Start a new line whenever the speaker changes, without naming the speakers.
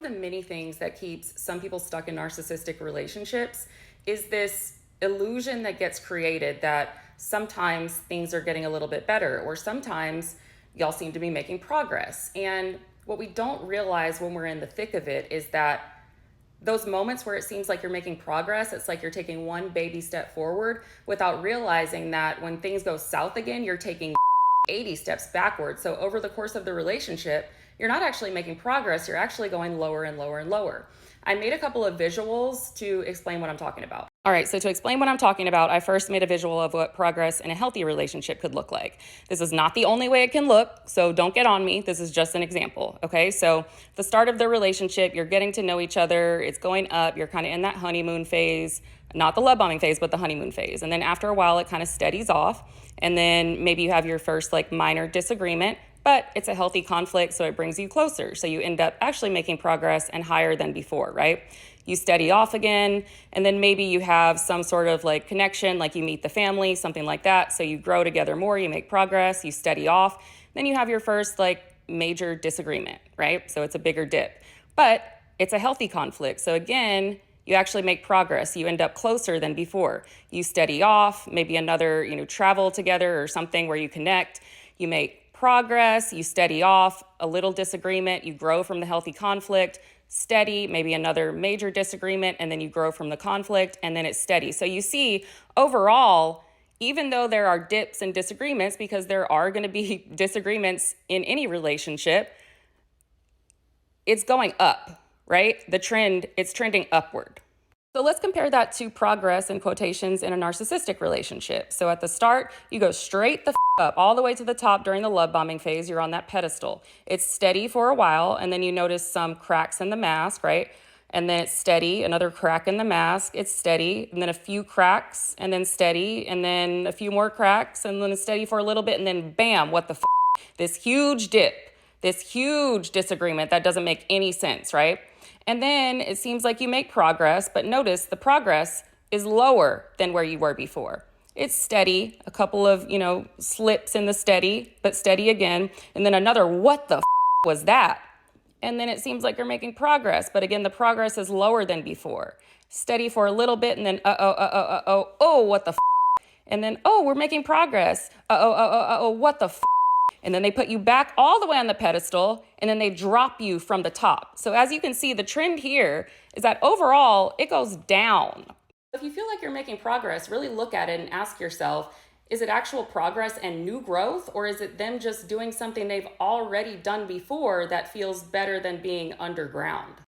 The many things that keeps some people stuck in narcissistic relationships is this illusion that gets created that sometimes things are getting a little bit better, or sometimes y'all seem to be making progress. And what we don't realize when we're in the thick of it is that those moments where it seems like you're making progress, it's like you're taking one baby step forward without realizing that when things go south again, you're taking 80 steps backwards. So over the course of the relationship, you're not actually making progress, you're actually going lower and lower and lower. I made a couple of visuals to explain what I'm talking about. All right, so to explain what I'm talking about, I first made a visual of what progress in a healthy relationship could look like. This is not the only way it can look, so don't get on me. This is just an example, okay? So the start of the relationship, you're getting to know each other, it's going up, you're kind of in that honeymoon phase, not the love bombing phase, but the honeymoon phase. And then after a while, it kind of steadies off. And then maybe you have your first like minor disagreement, but it's a healthy conflict, so it brings you closer. So you end up actually making progress and higher than before, right? You steady off again, and then maybe you have some sort of like connection, like you meet the family, something like that. So you grow together more, you make progress, you steady off. Then you have your first like major disagreement, right? So it's a bigger dip, but it's a healthy conflict. So again, you actually make progress. You end up closer than before. You steady off, maybe another, travel together or something where you connect. You make progress, you steady off, a little disagreement, you grow from the healthy conflict, steady, maybe another major disagreement, and then you grow from the conflict, and then it's steady. So you see, overall, even though there are dips and disagreements, because there are going to be disagreements in any relationship, it's going up, right? It's trending upward. So let's compare that to progress in quotations in a narcissistic relationship. So at the start, you go straight the up all the way to the top during the love bombing phase. You're on that pedestal. It's steady for a while, and then you notice some cracks in the mask, right? And then it's steady, another crack in the mask, it's steady, and then a few cracks, and then steady, and then a few more cracks, and then it's steady for a little bit, and then bam, what the this huge dip, this huge disagreement that doesn't make any sense, right? And then it seems like you make progress, but notice the progress is lower than where you were before. It's steady, a couple of, slips in the steady, but steady again. And then another, what the was that? And then it seems like you're making progress, but again, the progress is lower than before. Steady for a little bit, and then, oh, what the And then, oh, we're making progress. What the And then they put you back all the way on the pedestal, and then they drop you from the top. So as you can see, the trend here is that overall, it goes down. If you feel like you're making progress, really look at it and ask yourself, is it actual progress and new growth, or is it them just doing something they've already done before that feels better than being underground?